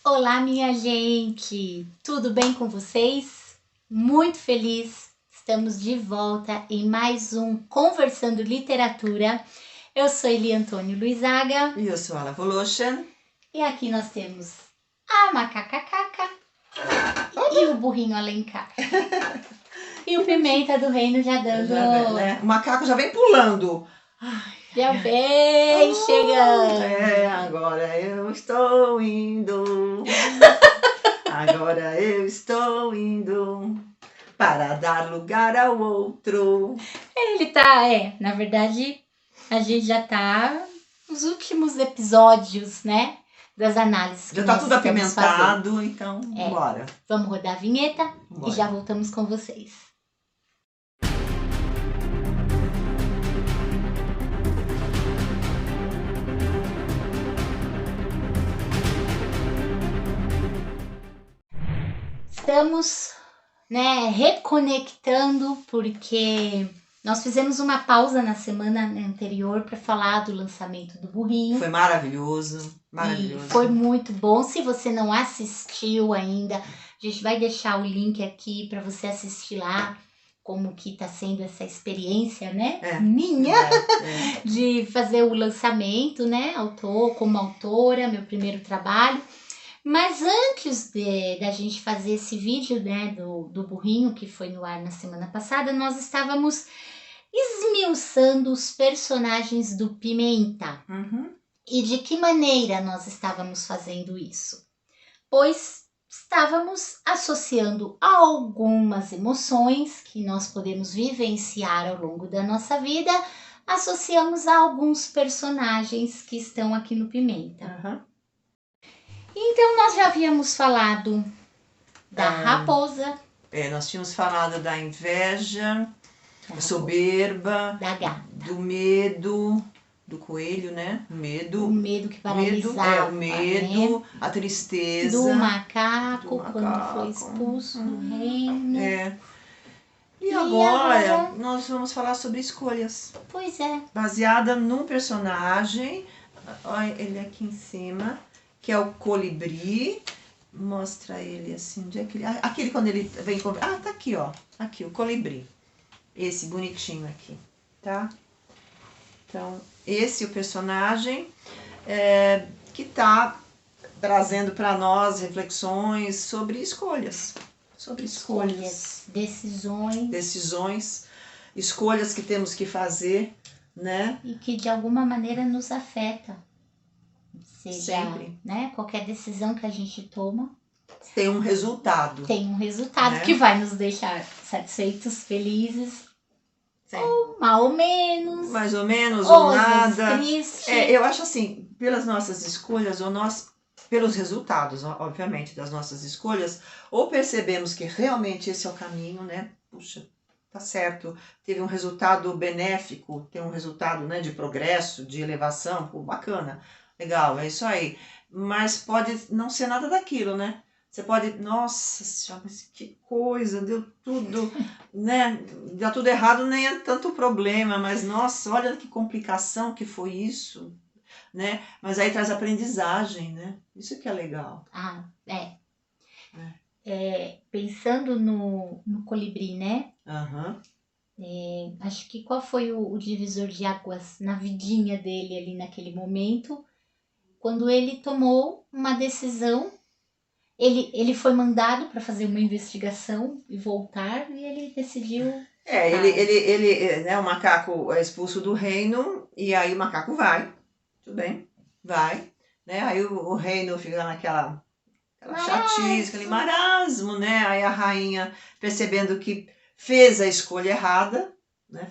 Olá, minha gente! Tudo bem com vocês? Muito feliz! Estamos de volta em mais um Conversando Literatura. Eu sou Eli Antônio Luizaga. E eu sou a Lavolution. E aqui nós temos a Macaca Caca e o Burrinho Alencar. E o Pimenta do Reino já dando... né? O macaco já vem pulando. Já vem chegando! Agora eu estou indo. Agora eu estou indo para dar lugar ao outro. Ele tá, na verdade, a gente já tá nos últimos episódios, né? Das análises que Já tá nós tudo estamos apimentado, fazendo. então bora. Vamos rodar a vinheta Bora. e já voltamos com vocês. Estamos, reconectando porque nós fizemos uma pausa na semana anterior para falar do lançamento do Burrinho. Foi maravilhoso, maravilhoso. E foi muito bom. Se você não assistiu ainda, a gente vai deixar o link aqui para você assistir lá como que tá sendo essa experiência, né? Minha de fazer o lançamento, né? Como autora, meu primeiro trabalho. Mas antes da gente fazer esse vídeo, né, do Burrinho, que foi no ar na semana passada, nós estávamos esmiuçando os personagens do Pimenta. E de que maneira nós estávamos fazendo isso? Pois estávamos associando algumas emoções que nós podemos vivenciar ao longo da nossa vida, associamos a alguns personagens que estão aqui no Pimenta. Então, nós já havíamos falado da raposa. Nós tínhamos falado da inveja, da soberba, da gata, do medo, do coelho, né? O medo que paralisava. O medo, a tristeza. Do macaco, quando foi expulso do reino. E agora nós vamos falar sobre escolhas. Pois é. Baseada num personagem, olha ele aqui em cima, que é o colibri. Mostra ele assim, onde é que ele... Aquele quando ele vem... tá aqui, ó. Aqui, o colibri. Esse bonitinho aqui, tá? Então, esse é o personagem que tá trazendo para nós reflexões sobre escolhas. Sobre escolhas. Decisões. Escolhas que temos que fazer, né? E que de alguma maneira nos afeta. Seja, sempre, né? Qualquer decisão que a gente toma tem um resultado. Né? Que vai nos deixar satisfeitos, felizes. Sim. Ou mais ou menos, ou nada. Triste. Eu acho assim, pelas nossas escolhas, pelos resultados, obviamente, das nossas escolhas, ou percebemos que realmente esse é o caminho, né? Puxa, tá certo, teve um resultado benéfico, tem um resultado, né, de progresso, de elevação, pô, bacana. Legal, é isso aí. Mas pode não ser nada daquilo, né? Você pode, nossa senhora, mas que coisa, deu tudo, né? Deu tudo errado, nem é tanto problema, mas nossa, olha que complicação que foi isso, né? Mas aí traz aprendizagem, né? Isso que é legal. Pensando no colibri, né? Acho que qual foi o divisor de águas na vidinha dele ali naquele momento? Quando ele tomou uma decisão, ele foi mandado para fazer uma investigação e voltar, e ele decidiu... Né, o macaco é expulso do reino, e aí o macaco vai, tudo bem, vai, né, aí o reino fica naquela chatice, aquele marasmo, né, aí a rainha, percebendo que fez a escolha errada, né,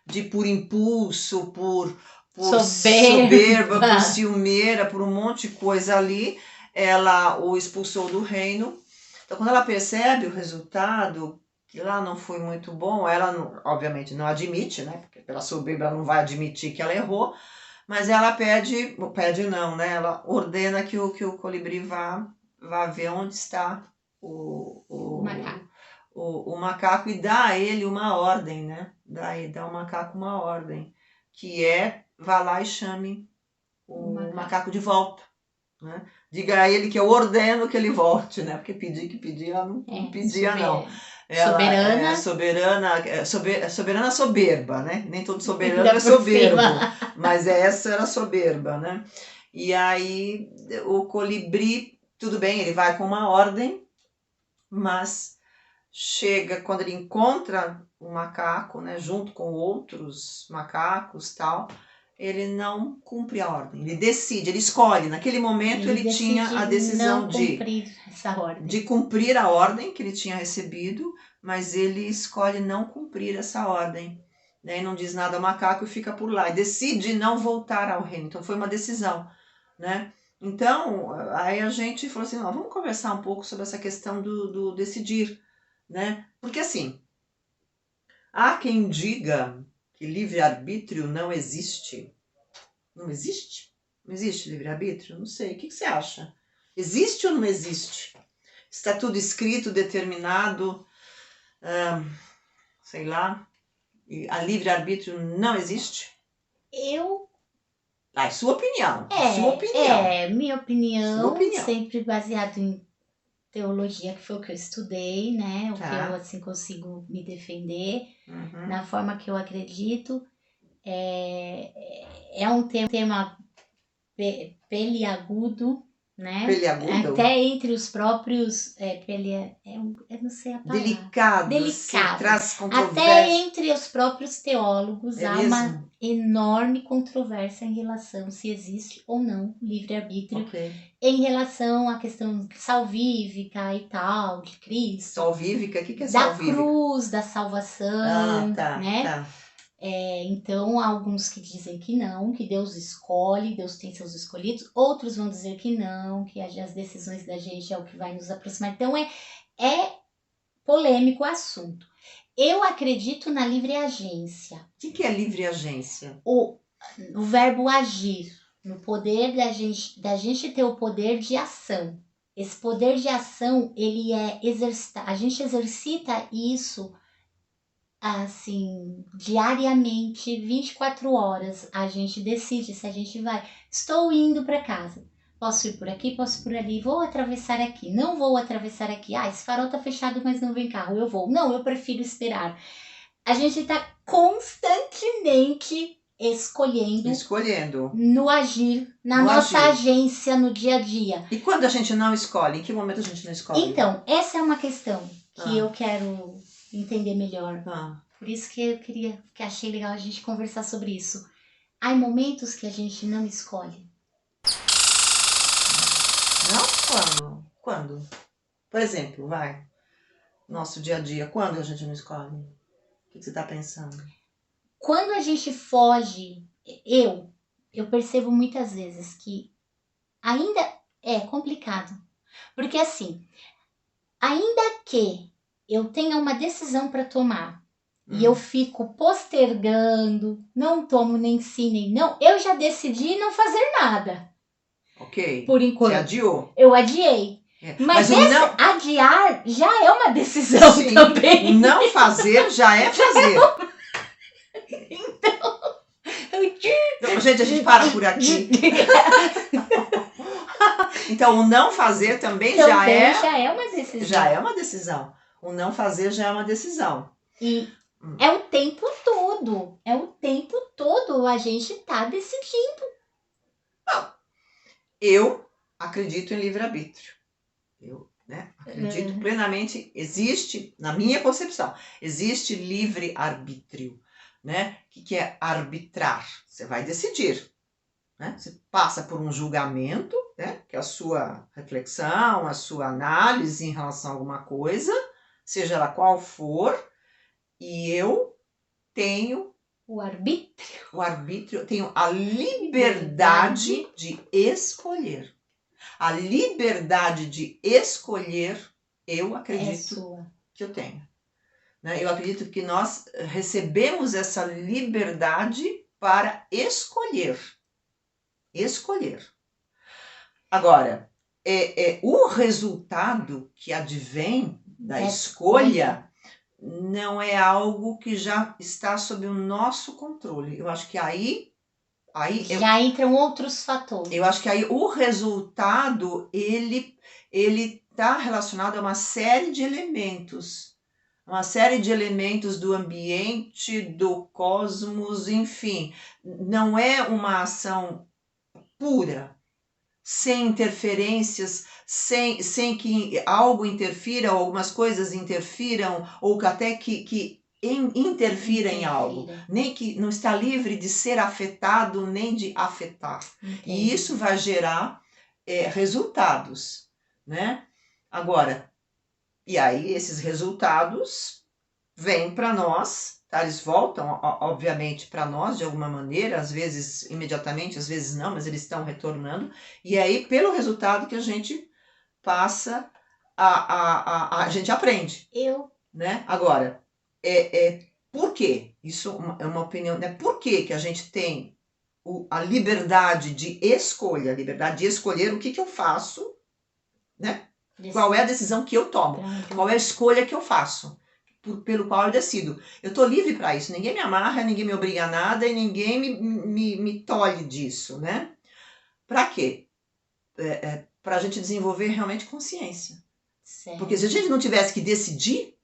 de por impulso, por soberba, por ciumeira, por um monte de coisa ali, ela o expulsou do reino. Então, quando ela percebe o resultado, que lá não foi muito bom, ela obviamente não admite, né? Porque pela soberba ela não vai admitir que ela errou, mas ela ela ordena que o colibri vá ver onde está o macaco e dá a ele uma ordem, né? Dá ao macaco uma ordem, que vá lá e chame o macaco de volta. Né? Diga a ele que eu ordeno que ele volte, né? Porque pedir, ela não pedia, não. Ela soberana. Soberana soberba, né? Nem todo soberano é soberbo, mas essa era soberba, né? E aí o colibri, tudo bem, ele vai com uma ordem, mas chega quando ele encontra o macaco, né, junto com outros macacos, tal, ele não cumpre a ordem, ele decide, ele escolhe. Naquele momento ele tinha a decisão de cumprir a ordem que ele tinha recebido, mas ele escolhe não cumprir essa ordem, né, e não diz nada ao macaco e fica por lá, e decide não voltar ao reino. Então foi uma decisão, né? Então, aí a gente falou assim, vamos conversar um pouco sobre essa questão do decidir, né? Porque assim, há quem diga que livre-arbítrio não existe. Não existe? Não existe livre-arbítrio? Não sei. O que você acha? Existe ou não existe? Está tudo escrito, determinado, sei lá, e a livre-arbítrio não existe? Sua opinião. Sua opinião. Minha opinião, sempre baseado em teologia, que foi o que eu estudei, né? O que eu assim consigo me defender, na forma que eu acredito. É um tema peliagudo, né? Peliagudo? Até entre os próprios, eu não sei a palavra. Delicado. Traz controvérsia. Até entre os próprios teólogos há mesmo? Uma enorme controvérsia em relação se existe ou não livre-arbítrio, em relação à questão salvífica e tal, de Cristo. Salvífica? O que é salvífica? Da cruz, da salvação, né? Tá. Então, há alguns que dizem que não, que Deus escolhe, Deus tem seus escolhidos. Outros vão dizer que não, que as decisões da gente é o que vai nos aproximar. Então, é polêmico o assunto. Eu acredito na livre agência. O que é livre agência? O verbo agir, no poder da gente ter o poder de ação. Esse poder de ação, ele é exercitado. A gente exercita isso assim, diariamente, 24 horas, a gente decide se a gente vai. Estou indo para casa. Posso ir por aqui, posso ir por ali, vou atravessar aqui, não vou atravessar aqui. Esse farol tá fechado, mas não vem carro, eu vou. Não, eu prefiro esperar. A gente tá constantemente escolhendo no agir, na nossa agência, no dia a dia. E quando a gente não escolhe? Em que momento a gente não escolhe? Então, essa é uma questão que eu quero entender melhor. Por isso que que achei legal a gente conversar sobre isso. Há momentos que a gente não escolhe. Não? Quando? Por exemplo, nosso dia a dia, quando a gente não escolhe? O que você está pensando? Quando a gente foge, eu percebo muitas vezes que ainda é complicado. Porque assim, ainda que eu tenha uma decisão para tomar e eu fico postergando, não tomo nem sim nem não, eu já decidi não fazer nada. Ok. Por enquanto. Você adiou? Eu adiei. Mas adiar já é uma decisão também. Não fazer já é fazer. Então, gente, a gente para por aqui. Então, o não fazer também já é uma decisão. Já é uma decisão. O não fazer já é uma decisão. E é o tempo todo. É o tempo todo a gente tá decidindo. Bom, eu acredito em livre-arbítrio. Eu acredito plenamente. Existe, na minha concepção, existe livre-arbítrio. Né? O que é arbitrar? Você vai decidir. Né? Você passa por um julgamento, né? Que é a sua reflexão, a sua análise em relação a alguma coisa, seja ela qual for, e eu tenho o arbítrio. O arbítrio, eu tenho a liberdade de escolher. A liberdade de escolher, eu acredito que eu tenho. Né? Eu acredito que nós recebemos essa liberdade para escolher. Escolher. Agora, o resultado que advém da escolha não é algo que já está sob o nosso controle. Eu acho que aí Aí já entram outros fatores. Eu acho que aí o resultado, ele está relacionado a uma série de elementos. Uma série de elementos do ambiente, do cosmos, enfim. Não é uma ação pura, sem interferências, sem que algo interfira, ou algumas coisas interfiram, ou que até que interfira em algo. Nem que não está livre de ser afetado, nem de afetar. E isso vai gerar resultados, né? Agora, e aí esses resultados vêm para nós, tá? Eles voltam, obviamente, para nós de alguma maneira, às vezes imediatamente, às vezes não, mas eles estão retornando. E aí, pelo resultado que a gente passa, a gente aprende. Né? Agora, por quê? Isso é uma opinião, né? Por que a gente tem a liberdade de escolha, a liberdade de escolher o que eu faço, né? Qual é a decisão que eu tomo? Qual é a escolha que eu faço? Pelo qual eu decido. Eu estou livre para isso. Ninguém me amarra, ninguém me obriga a nada e ninguém me tolhe disso, né? Para quê? Para a gente desenvolver realmente consciência. Certo. Porque se a gente não tivesse que decidir...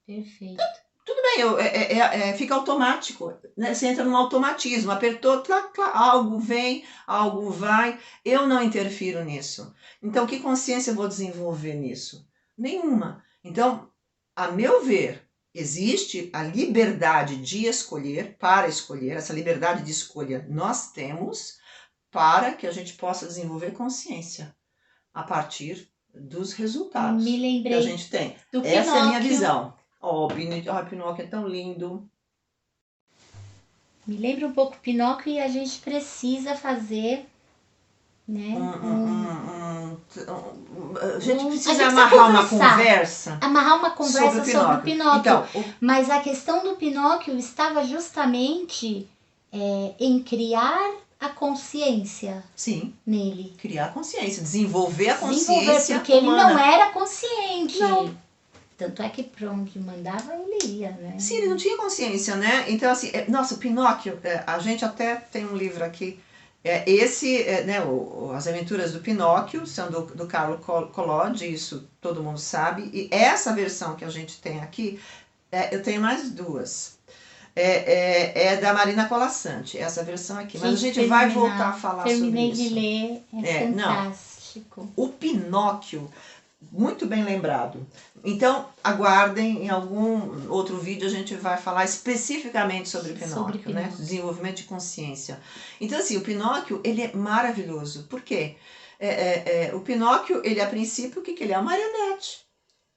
Perfeito. Tudo bem, fica automático, né? Você entra num automatismo, apertou, algo vem, algo vai, eu não interfiro nisso. Então, que consciência eu vou desenvolver nisso? Nenhuma. Então, a meu ver, existe a liberdade de escolher, para escolher, essa liberdade de escolha nós temos para que a gente possa desenvolver consciência a partir dos resultados que a gente tem. Essa é a minha visão. O Pinóquio é tão lindo. Me lembra um pouco Pinóquio e a gente precisa fazer, né? A gente precisa amarrar uma conversa. Amarrar uma conversa sobre o Pinóquio. Então, mas a questão do Pinóquio estava justamente em criar a consciência. Sim. Nele. Criar a consciência, desenvolver a consciência porque humana. Ele não era consciente. Não. Tanto é que para onde mandava ele ia, né? Sim, ele não tinha consciência, né? Então, assim, nossa, o Pinóquio, a gente até tem um livro aqui, né, As Aventuras do Pinóquio, são do Carlo Collodi, isso todo mundo sabe, e essa versão que a gente tem aqui, eu tenho mais duas. É da Marina Colasanti, essa versão aqui, mas a gente vai voltar a falar sobre isso. Terminei de ler, fantástico. Não, o Pinóquio, muito bem lembrado. Então, aguardem, em algum outro vídeo a gente vai falar especificamente sobre Pinóquio, né? Desenvolvimento de consciência. Então, assim, o Pinóquio, ele é maravilhoso. Por quê? O Pinóquio, ele a princípio, o que ele é? Uma marionete.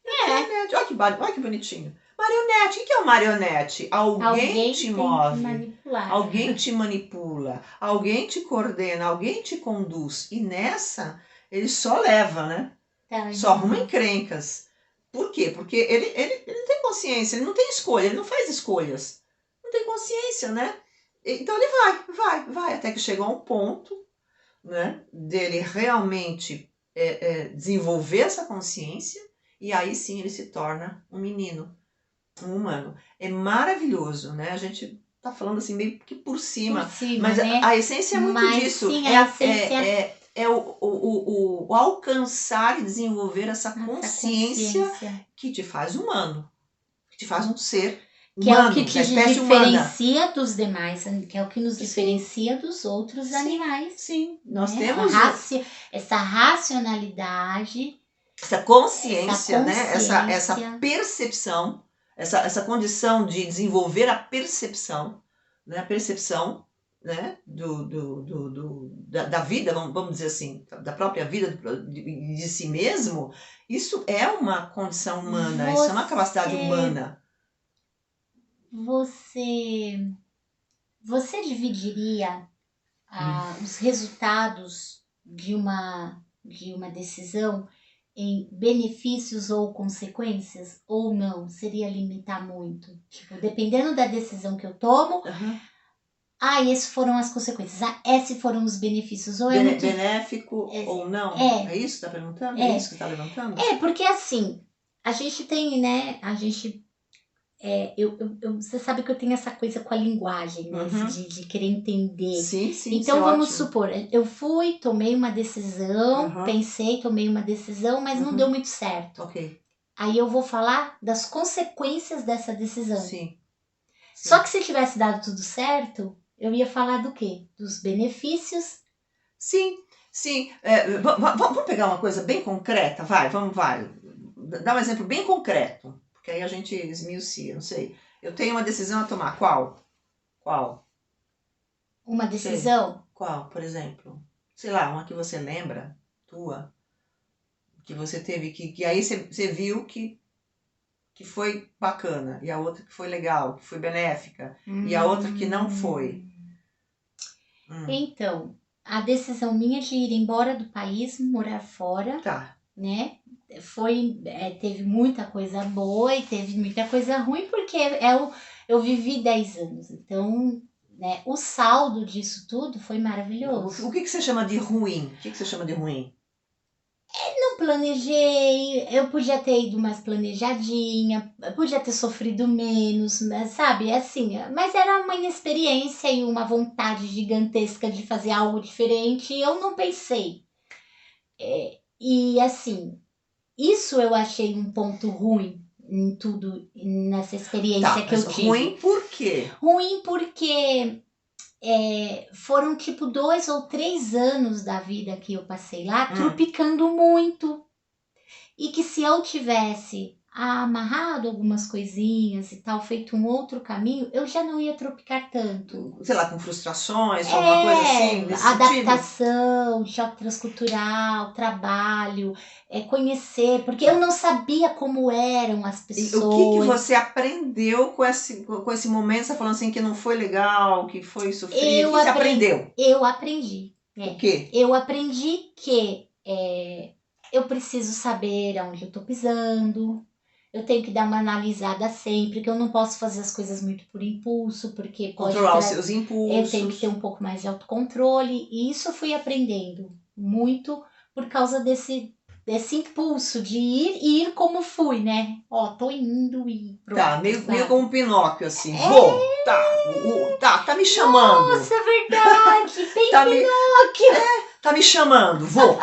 Marionete. Olha que bonitinho. Marionete. O que é uma marionete? Alguém te move. Alguém te manipula. Alguém te coordena. Alguém te conduz. E nessa, ele só leva, né? Só arruma encrencas. Por quê? Porque ele não tem consciência, ele não tem escolha, ele não faz escolhas. Não tem consciência, né? Então ele vai, até que chega a um ponto, né, dele realmente desenvolver essa consciência, e aí sim ele se torna um menino, um humano. É maravilhoso, né? A gente tá falando assim meio que por cima mas né? A essência é muito disso. Sim, a essência... o alcançar e desenvolver essa consciência que te faz humano, que te faz um ser humano, que é o que te diferencia humana. Dos demais, que é o que nos diferencia dos outros animais. Sim, nós temos essa racionalidade, essa consciência, né? Essa percepção, essa condição de desenvolver a percepção, né? A percepção, né, da vida, vamos dizer assim, da própria vida, de si mesmo, isso é uma condição humana, isso é uma capacidade humana. Você dividiria os resultados de uma decisão em benefícios ou consequências, ou não? Seria limitar muito? Tipo, dependendo da decisão que eu tomo... essas foram as consequências. Esses foram os benefícios. Ou benéfico ou não? É isso que está perguntando? É isso que está levantando? Porque assim, a gente tem, né? A gente você sabe que eu tenho essa coisa com a linguagem, né? De querer entender. Sim, então vamos supor, eu fui, tomei uma decisão, pensei, tomei uma decisão, mas não deu muito certo. Ok. Aí eu vou falar das consequências dessa decisão. Sim. Só que se tivesse dado tudo certo, eu ia falar do quê? Dos benefícios. Sim. Vamos pegar uma coisa bem concreta, vai. Dá um exemplo bem concreto, porque aí a gente esmiucia, não sei. Eu tenho uma decisão a tomar, qual? Uma decisão? Qual, por exemplo? Sei lá, uma que você lembra, tua, que você teve que aí você viu que foi bacana, e a outra que foi legal, que foi benéfica, e a outra que não foi. Então, a decisão minha de ir embora do país, morar fora, né? Teve muita coisa boa e teve muita coisa ruim, porque eu vivi 10 anos. Então, né, o saldo disso tudo foi maravilhoso. O que você chama de ruim? O que você chama de ruim? Não planejei, eu podia ter ido mais planejadinha, podia ter sofrido menos, sabe? Assim, mas era uma inexperiência e uma vontade gigantesca de fazer algo diferente e eu não pensei. E assim, isso eu achei um ponto ruim em tudo, nessa experiência que eu tive. Ruim por quê? Ruim porque foram tipo 2 ou 3 anos da vida que eu passei lá, tropicando muito. E que se eu tivesse amarrado algumas coisinhas e tal, feito um outro caminho, eu já não ia tropicar tanto. Sei lá, com frustrações, alguma coisa assim, desse adaptação, choque transcultural, trabalho, conhecer, porque eu não sabia como eram as pessoas. E o que você aprendeu com esse momento? Você tá falando assim que não foi legal, que foi sofrido, o que você aprendeu? Eu aprendi. O quê? Eu aprendi que eu preciso saber aonde eu tô pisando. Eu tenho que dar uma analisada sempre, que eu não posso fazer as coisas muito por impulso, porque controlar os seus impulsos. Eu tenho que ter um pouco mais de autocontrole. E isso eu fui aprendendo muito por causa desse impulso de ir como fui, né? Tô indo e pronto. Tá, meio como um Pinóquio, assim. Vou, tá me chamando. Nossa, é verdade, bem Pinóquio. Tá me chamando, vou.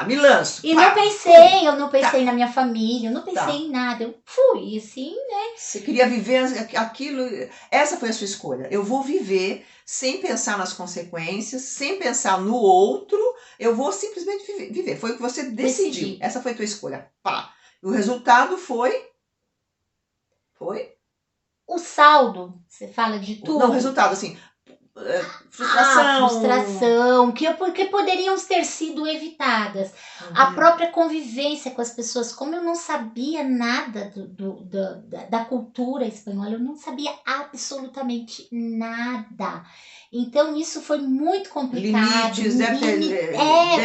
Me lanço. E eu não pensei na minha família, eu não pensei em nada. Eu fui, assim, né? Você queria viver aquilo, essa foi a sua escolha. Eu vou viver sem pensar nas consequências, sem pensar no outro, eu vou simplesmente viver. Foi o que você decidiu. Decidi. Essa foi a tua escolha. O resultado foi? O saldo, você fala de tudo. Não, o resultado, assim, frustração. Porque poderiam ter sido evitadas. A própria convivência com as pessoas, como eu não sabia nada da cultura espanhola, eu não sabia absolutamente nada. Então isso foi muito complicado. Limites, deve ter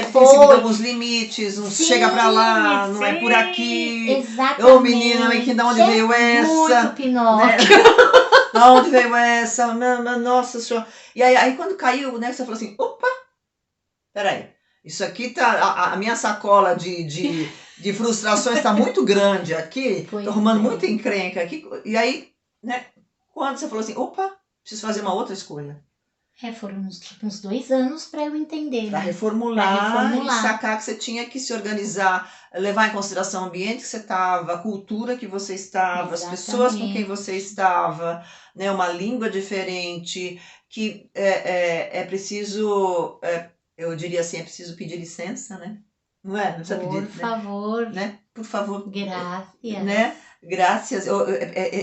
sido alguns limites, chega pra lá, não é por aqui. Exatamente. Ô menina, que da onde veio essa? Muito Pinóquio. Da onde veio essa? Nossa senhora. E aí quando caiu, né, você falou assim, opa, peraí, isso aqui tá, a minha sacola de frustrações tá muito grande aqui, tô arrumando muita encrenca aqui. E aí, né, quando você falou assim, opa, preciso fazer uma outra escolha. Foram uns 2 anos para eu entender. Para reformular e sacar que você tinha que se organizar, levar em consideração o ambiente que você estava, a cultura que você estava, as pessoas com quem você estava, né, uma língua diferente, que é preciso, eu diria assim, é preciso pedir licença, né? Não é? Não precisa pedir, por favor. Né? Por favor. Graças. Né? Graças.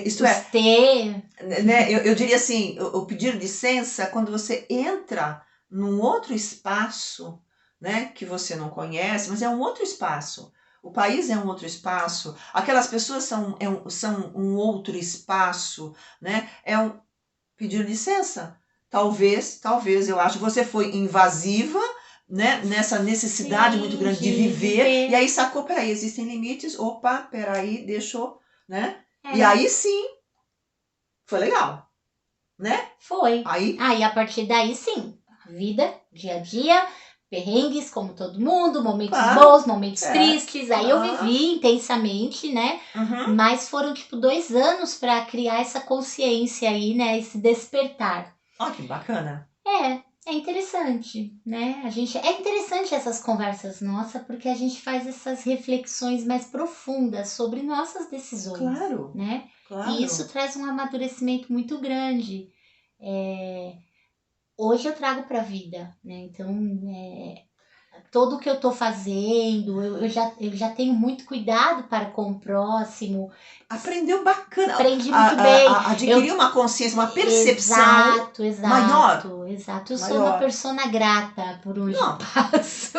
Isto né? Eu diria assim, o pedir licença quando você entra num outro espaço, né, que você não conhece, mas é um outro espaço. O país é um outro espaço, aquelas pessoas são um outro espaço, né? Pedir licença. Talvez, eu acho, você foi invasiva, né, nessa necessidade muito grande de viver, e aí sacou, peraí, existem limites, opa, peraí, deixou, né? E aí sim, foi legal, né? Foi. Aí a partir daí sim, a vida, dia a dia, perrengues, como todo mundo, momentos Claro, bons, momentos é. tristes. Aí eu vivi intensamente, né? Uhum. Mas foram, tipo, 2 anos para criar essa consciência aí, né? Esse despertar. Ó, que bacana. É interessante, né? É interessante essas conversas nossas, porque a gente faz essas reflexões mais profundas sobre nossas decisões, Claro, né? claro. E isso traz um amadurecimento muito grande. Hoje eu trago para a vida, né? Então, tudo o que eu estou fazendo, eu já tenho muito cuidado para com o próximo. Aprendeu bacana. Aprendi muito bem. Adquiriu uma consciência, uma percepção maior. Exato. Eu sou uma Maior. persona grata por onde Não. passo.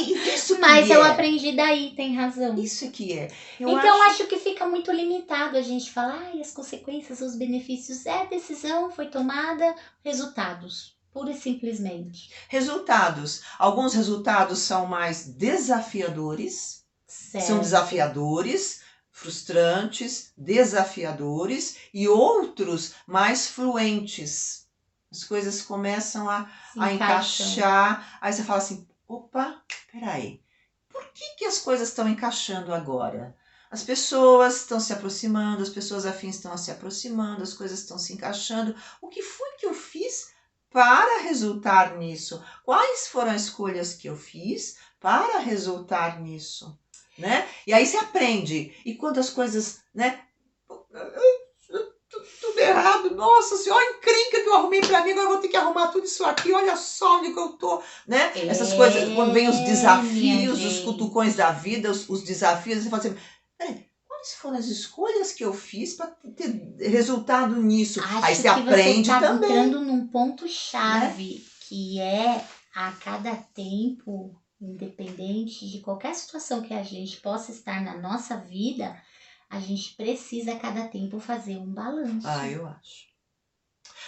Isso que Mas eu é. aprendi daí, tem razão. Isso que é. Então acho que fica muito limitado a gente falar, as consequências, os benefícios, decisão foi tomada, resultados, pura e simplesmente. Resultados. Alguns resultados são mais desafiadores. Certo. São desafiadores, frustrantes, desafiadores, e outros mais fluentes. As coisas começam a encaixar. Aí você fala assim, opa, peraí, por que as coisas estão encaixando agora? As pessoas estão se aproximando, as pessoas afins estão se aproximando, as coisas estão se encaixando. O que foi que eu fiz para resultar nisso? Quais foram as escolhas que eu fiz para resultar nisso? Né? E aí você aprende. E quando as coisas, né? Tudo errado, nossa senhora, a encrenca que eu arrumei pra mim, agora eu vou ter que arrumar tudo isso aqui, olha só onde que eu tô, né? Essas coisas, quando vem os desafios, os cutucões da vida, os desafios, você fala assim, peraí, quais foram as escolhas que eu fiz para ter resultado nisso? Acho aí você que aprende você tá também. entrando num ponto-chave, né? Que é a cada tempo, independente de qualquer situação que a gente possa estar na nossa vida, a gente precisa a cada tempo fazer um balanço. Eu acho.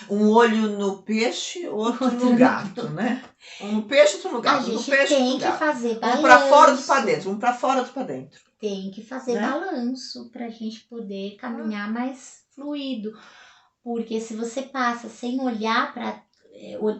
Um olho no peixe, outro no gato, né? Um no peixe, outro no gato. A gente tem que fazer balanço. Um para fora, outro para dentro. Um para fora, outro para dentro. Tem que fazer balanço para a gente poder caminhar mais fluido. Porque se você passa sem olhar para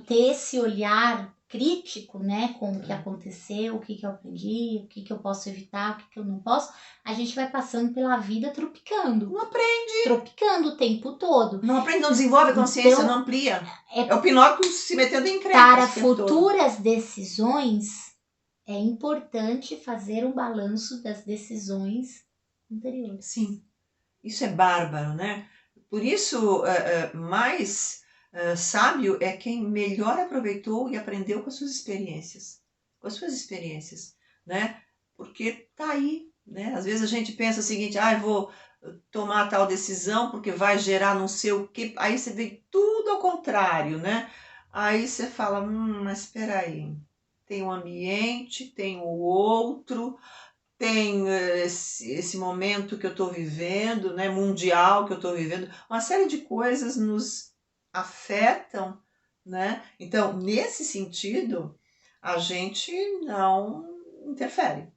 ter esse olhar crítico, né, com o que aconteceu, o que eu aprendi, o que eu posso evitar, o que eu não posso, a gente vai passando pela vida tropicando. Não aprende. Tropicando o tempo todo. Não aprende, não desenvolve a consciência, então, não amplia. É o Pinóquio se metendo em encrenca. Para futuras decisões, é importante fazer um balanço das decisões anteriores. Sim, isso é bárbaro, né? Por isso, mais sábio é quem melhor aproveitou e aprendeu com as suas experiências. Com as suas experiências, né? Porque tá aí, né? Às vezes a gente pensa o seguinte, vou tomar tal decisão porque vai gerar não sei o quê. Aí você vê tudo ao contrário, né? Aí você fala, mas espera aí. Tem um ambiente, tem o outro, tem esse momento que eu estou vivendo, né, mundial que eu estou vivendo, uma série de coisas nos afetam, né? Então, nesse sentido, a gente não interfere,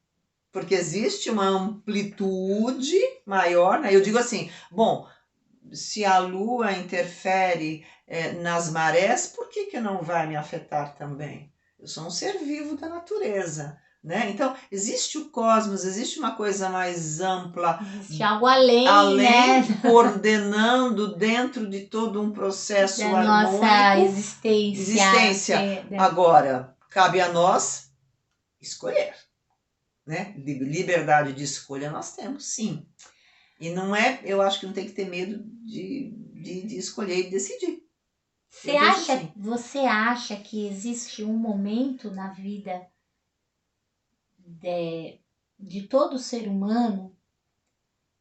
porque existe uma amplitude maior, né? Eu digo assim, bom, se a Lua interfere nas marés, por que não vai me afetar também? Eu sou um ser vivo da natureza. Né? Então, existe o cosmos, existe uma coisa mais ampla. Existe algo além, né? Coordenando dentro de todo um processo da harmônico. Nossa existência. Agora, cabe a nós escolher. Né? Liberdade de escolha nós temos, sim. E não é, eu acho que não tem que ter medo de escolher e decidir. Você acha que existe um momento na vida de todo ser humano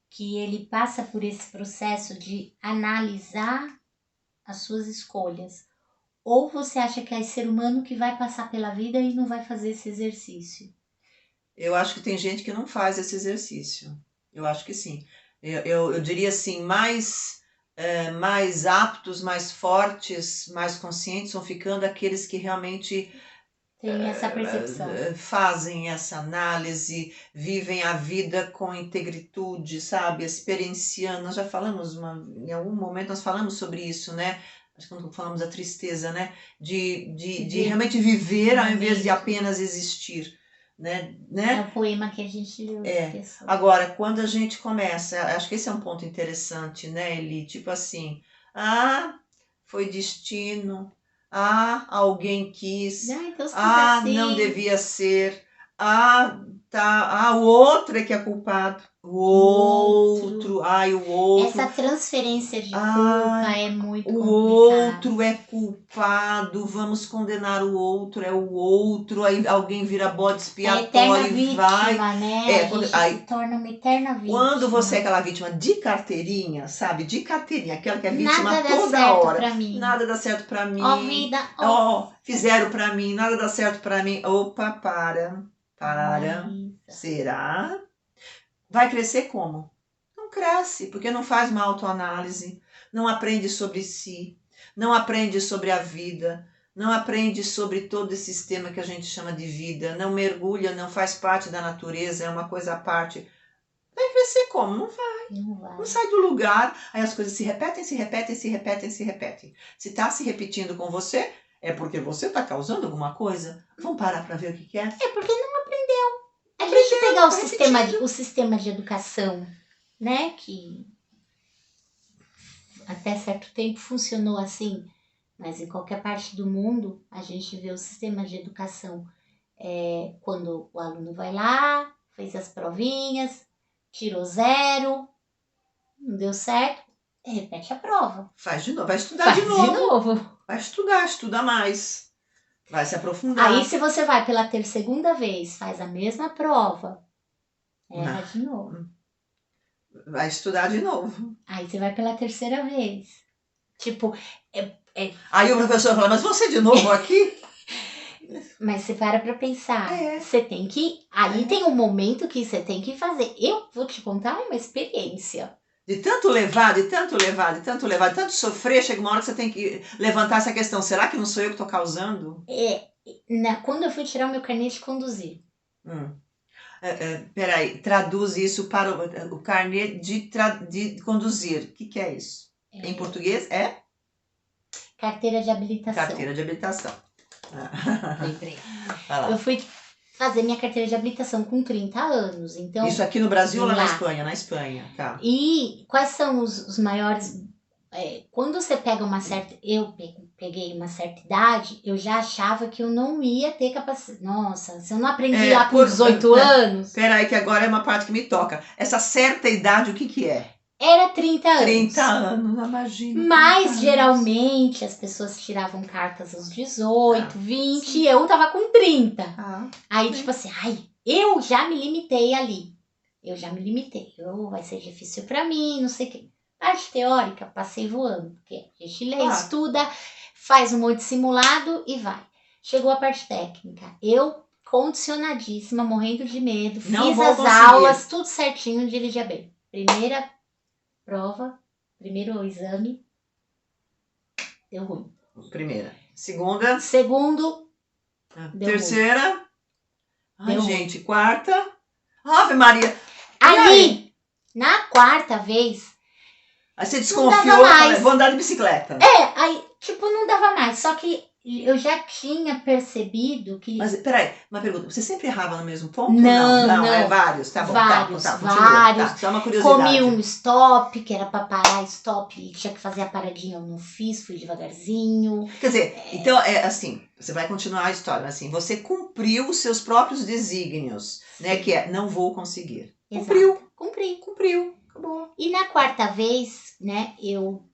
que ele passa por esse processo de analisar as suas escolhas? Ou você acha que é ser humano que vai passar pela vida e não vai fazer esse exercício? Eu acho que tem gente que não faz esse exercício. Eu acho que sim. Eu diria assim, mais aptos, mais fortes, mais conscientes vão ficando aqueles que realmente tem essa percepção. Fazem essa análise, vivem a vida com integritude, sabe? Experienciando. Nós já falamos, em algum momento nós falamos sobre isso, né? acho que quando falamos da tristeza, né? De realmente viver ao invés de apenas existir. Né? É o poema que a gente leu. Agora, quando a gente começa, acho que esse é um ponto interessante, né, Eli? Tipo assim, foi destino, alguém quis, então, não devia ser, o outro é que é culpado. O outro. Essa transferência de culpa é muito complicada. O outro é culpado, vamos condenar o outro, é o outro, aí alguém vira bode expiatório e vai. Né? A gente se torna uma eterna vítima. Quando você é aquela vítima de carteirinha, sabe? De carteirinha, aquela que é vítima nada toda hora. Pra mim. Nada dá certo pra mim. Ó, vida. Fizeram pra mim, nada dá certo pra mim. Opa, para. Será? Vai crescer como? Não cresce, porque não faz uma autoanálise, não aprende sobre si, não aprende sobre a vida, não aprende sobre todo esse sistema que a gente chama de vida, não mergulha, não faz parte da natureza, é uma coisa à parte. Vai crescer como? Não vai. Não sai do lugar, aí as coisas se repetem. Se está se repetindo com você, é porque você está causando alguma coisa. Vamos parar para ver o que é? É porque não aprendeu. A gente pegar o sistema de educação, né, que até certo tempo funcionou assim, mas em qualquer parte do mundo a gente vê o sistema de educação quando o aluno vai lá, fez as provinhas, tirou 0, não deu certo, repete a prova. Faz de novo, vai estudar de novo. Vai estuda mais. Vai se aprofundar. Aí se você vai pela segunda vez, faz a mesma prova, erra de novo. Vai estudar de novo. Aí você vai pela 3ª vez. Tipo, Aí o professor fala, mas você de novo aqui? Mas você para pra pensar. Você tem que... Aí tem um momento que você tem que fazer. Eu vou te contar uma experiência. De tanto levar, de tanto sofrer, chega uma hora que você tem que levantar essa questão. Será que não sou eu que estou causando? Quando eu fui tirar o meu carnê de conduzir. Peraí, traduz isso para o carnê de conduzir. O que é isso? Em português é? Carteira de habilitação. Carteira de habilitação. Lembrei. Eu fui fazer minha carteira de habilitação com 30 anos. Então, isso aqui no Brasil ou lá na Espanha? Na Espanha, tá. E quais são os maiores... quando você pega uma certa... Eu peguei uma certa idade, eu já achava que eu não ia ter capacidade. Nossa, se eu não aprendi lá com 18 anos... Peraí, que agora é uma parte que me toca. Essa certa idade, o que é? Era 30 anos. 30 anos, imagina. Mas geralmente as pessoas tiravam cartas aos 18, 20, sim. E eu tava com 30. Aí tipo assim, eu já me limitei ali. Vai ser difícil pra mim, não sei o quê. Parte teórica, passei voando. Porque a gente lê, estuda, faz um monte de simulado e vai. Chegou a parte técnica. Eu, condicionadíssima, morrendo de medo, fiz as aulas, tudo certinho, dirigia bem. Primeira prova, primeiro exame, deu ruim. Primeira. Segunda. Segundo, deu terceira. Ruim. Ai, gente, quarta. Ave Maria. Aí, na 4ª vez... Aí você desconfiou, vou andar de bicicleta. Aí, tipo, não dava mais. Só que eu já tinha percebido que... Mas, peraí, uma pergunta. Você sempre errava no mesmo ponto? Não. É vários, tá bom. Vários. Tá, só uma curiosidade. Comi um stop, que era pra parar stop, e tinha que fazer a paradinha, eu não fiz, fui devagarzinho. Quer dizer, então, assim, você vai continuar a história, assim, você cumpriu os seus próprios desígnios, né, que é, não vou conseguir. Exato. Cumpriu. Acabou. E na 4ª vez, né, eu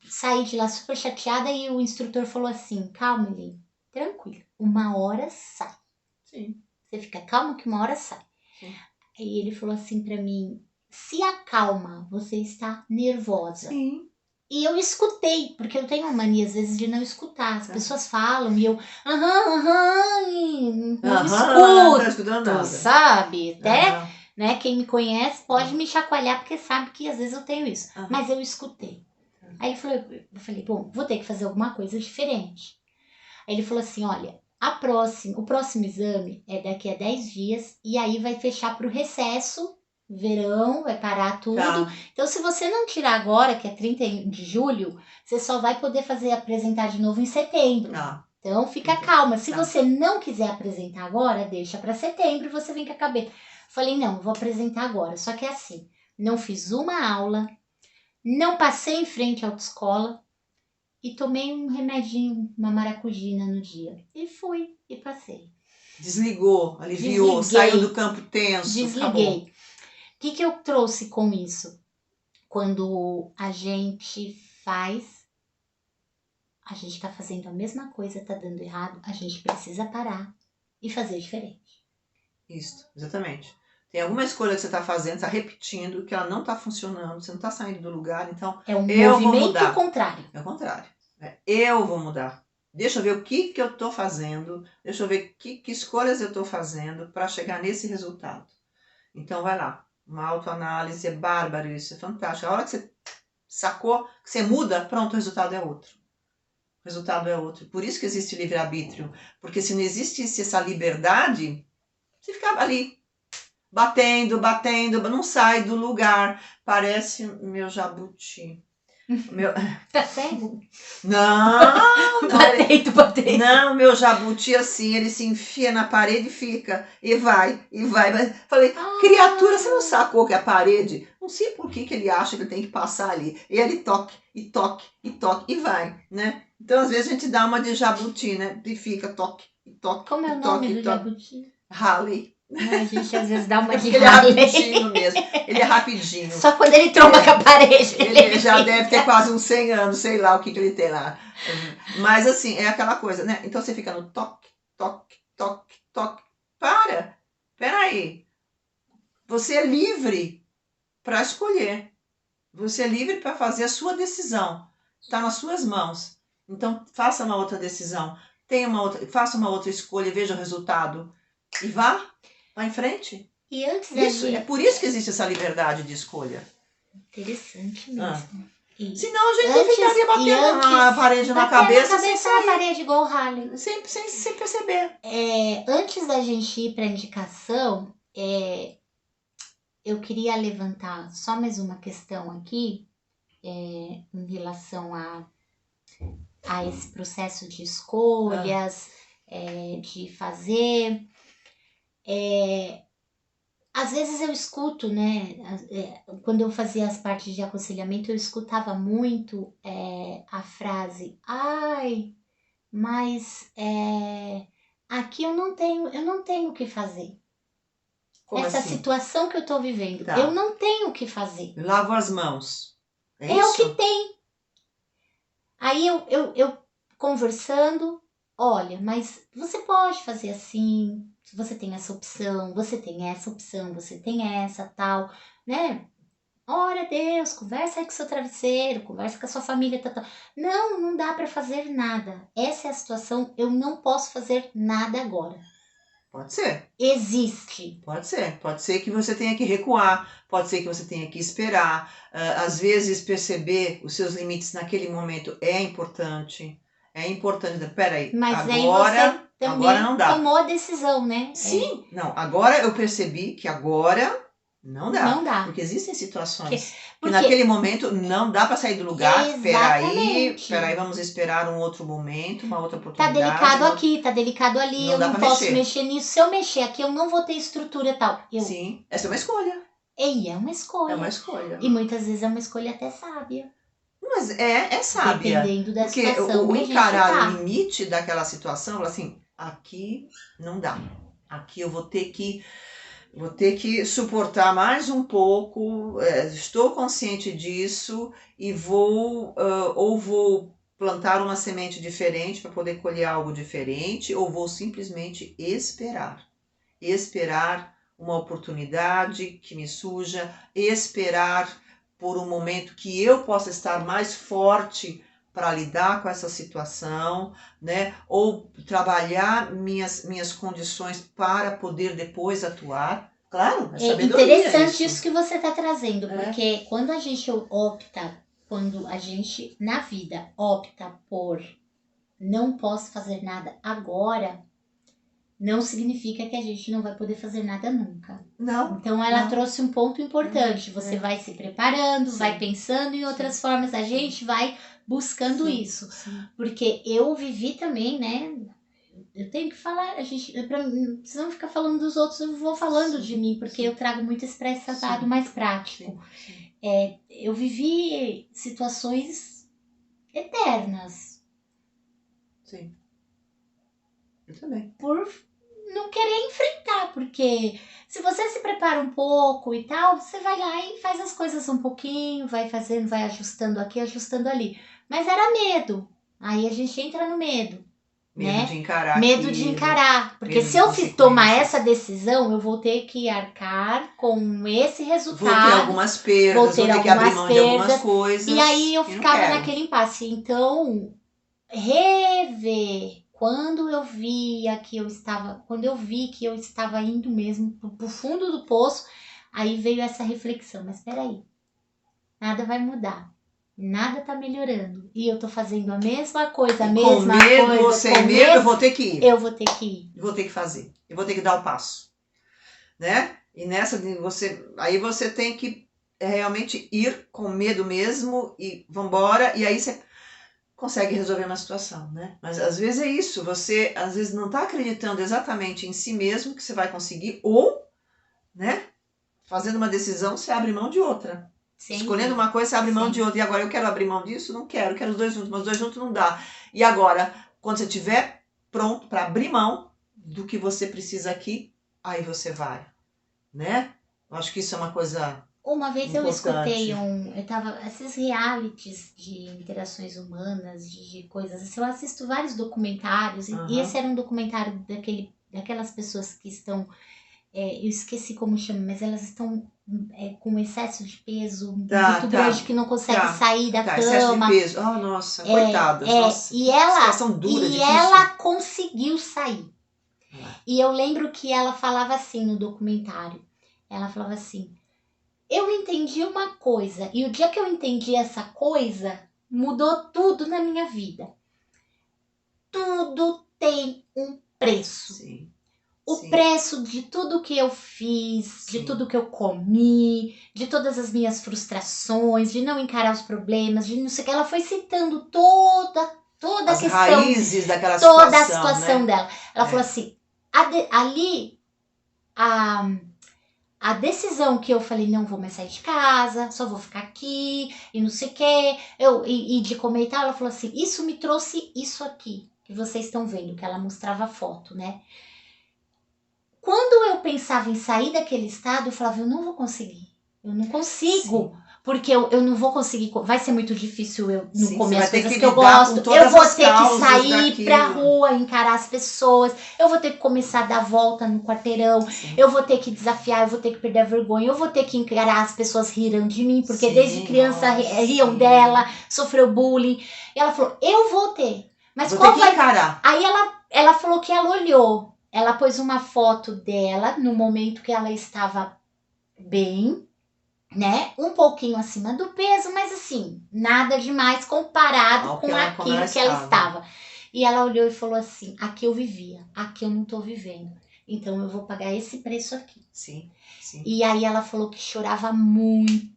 saí de lá super chateada e o instrutor falou assim, calma, Eli, tranquilo, uma hora sai. Sim. Você fica calma que uma hora sai. Sim. Aí ele falou assim pra mim, se acalma, você está nervosa. Sim. E eu escutei, porque eu tenho uma mania às vezes de não escutar. As pessoas falam e eu, não escuto, tá escutando nada. Sabe? Até... Né? Quem me conhece pode me chacoalhar, porque sabe que às vezes eu tenho isso. Mas eu escutei. Aí eu falei, bom, vou ter que fazer alguma coisa diferente. Aí ele falou assim, olha, o próximo exame é daqui a 10 dias, e aí vai fechar pro recesso verão, vai parar tudo. Tá. Então, se você não tirar agora, que é 31 de julho, você só vai poder apresentar de novo em setembro. Tá. Então, fica calma. Se Tá. você não quiser apresentar agora, deixa para setembro e você vem com a cabeça. Falei, não, vou apresentar agora. Só que é assim, não fiz uma aula, não passei em frente à autoescola e tomei um remedinho, uma maracujina no dia. E fui, e passei. Desligou, aliviou, saiu do campo tenso. Desliguei. Acabou. O que eu trouxe com isso? Quando a gente faz, a gente tá fazendo a mesma coisa, tá dando errado, a gente precisa parar e fazer diferente. Isso, exatamente. Tem alguma escolha que você está fazendo, está repetindo, que ela não está funcionando, você não está saindo do lugar, então é um eu movimento vou mudar. Contrário. É o contrário. Eu vou mudar. Deixa eu ver o que eu estou fazendo, deixa eu ver que escolhas eu estou fazendo para chegar nesse resultado. Então vai lá, uma autoanálise é bárbaro, isso é fantástico. A hora que você sacou, que você muda, pronto, o resultado é outro. O resultado é outro. Por isso que existe livre-arbítrio, porque se não existisse essa liberdade, você ficava ali, batendo, não sai do lugar. Parece meu jabuti. Tá cego? Não, batendo. Não, meu jabuti assim, ele se enfia na parede e fica. E vai. Falei, criatura, você não sacou que a parede? Não sei por que ele acha que ele tem que passar ali. E ele toque, e vai, né? Então, às vezes, a gente dá uma de jabuti, né? E fica toque, e toque. Como é o nome do jabuti? Halley. A gente às vezes dá uma de ele é rapidinho mesmo. Ele é rapidinho. Só quando ele tromba com a parede. Ele já deve ter quase uns 100 anos, sei lá o que ele tem lá. Mas assim, é aquela coisa, né? Então você fica no toque. Peraí. Você é livre para escolher. Você é livre para fazer a sua decisão. Está nas suas mãos. Então faça uma outra decisão. Faça uma outra escolha, veja o resultado. E vá em frente. E antes É por isso que existe essa liberdade de escolha. Interessante mesmo. Senão a gente ficaria batendo na parede na cabeça na parede igual o Halley. Sem perceber. Antes da gente ir para a indicação, eu queria levantar só mais uma questão aqui em relação a esse processo de escolhas, de fazer. Às vezes eu escuto, né? Quando eu fazia as partes de aconselhamento, eu escutava muito a frase: ai, mas aqui eu não tenho o que fazer. Como essa assim? Situação que eu tô vivendo, eu não tenho o que fazer. Lavo as mãos. É o que tem. Aí eu conversando, olha, mas você pode fazer assim. Você tem essa opção, você tem essa, tal, né? Ora a Deus, conversa aí com seu travesseiro, conversa com a sua família, tal. Não dá para fazer nada. Essa é a situação, eu não posso fazer nada agora. Pode ser. Existe. Pode ser que você tenha que recuar, pode ser que você tenha que esperar. Às vezes perceber os seus limites naquele momento é importante. Peraí, mas agora, aí você também agora não dá. Tomou a decisão, né? Sim, não, agora eu percebi que agora não dá. Não dá. Porque existem situações que naquele momento não dá para sair do lugar. Peraí, vamos esperar um outro momento, uma outra oportunidade. Tá delicado aqui, tá delicado ali, eu não posso mexer nisso. Se eu mexer aqui, eu não vou ter estrutura e tal. Sim, essa é uma escolha. É uma escolha. É uma escolha. E muitas vezes é uma escolha até sábia. Mas é sábia. Dependendo da porque situação. Porque o encarar o limite daquela situação, assim, aqui não dá. Aqui eu vou ter que suportar mais um pouco, estou consciente disso e vou plantar uma semente diferente para poder colher algo diferente, ou vou simplesmente esperar uma oportunidade que me surja, esperar por um momento que eu possa estar mais forte para lidar com essa situação, né? Ou trabalhar minhas condições para poder depois atuar. Claro, é interessante isso que você está trazendo, porque quando a gente na vida opta por não posso fazer nada agora, não significa que a gente não vai poder fazer nada nunca. Não. Então ela trouxe um ponto importante. Você vai se preparando, vai pensando em outras formas, a gente vai buscando isso. Porque eu vivi também, né? Eu tenho que falar, não precisamos ficar falando dos outros, eu vou falando de mim, porque eu trago muito esse lado mais prático. Eu vivi situações eternas. Sim. Eu também. Por não querer enfrentar, porque se você se prepara um pouco e tal, você vai lá e faz as coisas um pouquinho, vai fazendo, vai ajustando aqui, ajustando ali. Mas era medo. Aí a gente entra no medo. Medo de encarar. Medo de encarar. Porque se eu tomar essa decisão, eu vou ter que arcar com esse resultado. Vou ter algumas perdas, vou ter que abrir mão de algumas coisas. E aí eu ficava naquele impasse. Então, rever. Quando eu vi que eu estava indo mesmo pro fundo do poço, aí veio essa reflexão. Mas peraí, nada vai mudar. Nada tá melhorando. E eu tô fazendo a mesma coisa, com medo ou sem medo, eu vou ter que ir. Eu vou ter que ir. Vou ter que fazer. Eu vou ter que dar o passo. Né? E nessa, você tem que realmente ir com medo mesmo e vambora. E aí você consegue resolver uma situação, né? Mas às vezes é isso. Você, às vezes, não tá acreditando exatamente em si mesmo que você vai conseguir. Ou, né? Fazendo uma decisão, você abre mão de outra. Sim. Escolhendo uma coisa, você abre mão de outra. E agora eu quero abrir mão disso? Não quero. Quero os dois juntos, mas os dois juntos não dá. E agora, quando você estiver pronto para abrir mão do que você precisa aqui, aí você vai. Né? Eu acho que isso é uma coisa Uma vez importante. eu tava, esses realities de interações humanas, de coisas assim, eu assisto vários documentários. E esse era um documentário daquelas pessoas que estão... eu esqueci como chama, mas elas estão com excesso de peso muito grande, que não consegue sair da cama. Excesso de peso. Oh, nossa, coitadas. Nossa, e ela, dura, ela conseguiu sair. E eu lembro que ela falava assim no documentário. Ela falava assim, eu entendi uma coisa, e o dia que eu entendi essa coisa, mudou tudo na minha vida. Tudo tem um preço. Sim. O preço de tudo que eu fiz, de tudo que eu comi, de todas as minhas frustrações, de não encarar os problemas, de não sei o que. Ela foi citando toda a questão. As raízes daquela situação, toda a situação dela. Ela falou assim, a decisão que eu falei, não vou mais sair de casa, só vou ficar aqui, e não sei o que, e de comer e tal, ela falou assim, isso me trouxe isso aqui, que vocês estão vendo, que ela mostrava foto, né? Quando eu pensava em sair daquele estado, eu falava, eu não vou conseguir. Eu não consigo. Sim. Porque eu não vou conseguir. Vai ser muito difícil eu não comer as coisas que eu gosto. Eu vou ter que sair pra rua, encarar as pessoas. Eu vou ter que começar a dar volta no quarteirão. Sim. Eu vou ter que desafiar, eu vou ter que perder a vergonha. Eu vou ter que encarar as pessoas riram de mim. Porque desde criança riam dela, sofreu bullying. E ela falou, eu vou ter. Mas vou ter que encarar. Aí ela falou que ela olhou. Ela pôs uma foto dela no momento que ela estava bem, né? Um pouquinho acima do peso, mas assim, nada demais comparado com aquilo que ela estava. E ela olhou e falou assim, aqui eu vivia, aqui eu não tô vivendo. Então eu vou pagar esse preço aqui. Sim, sim. E aí ela falou que chorava muito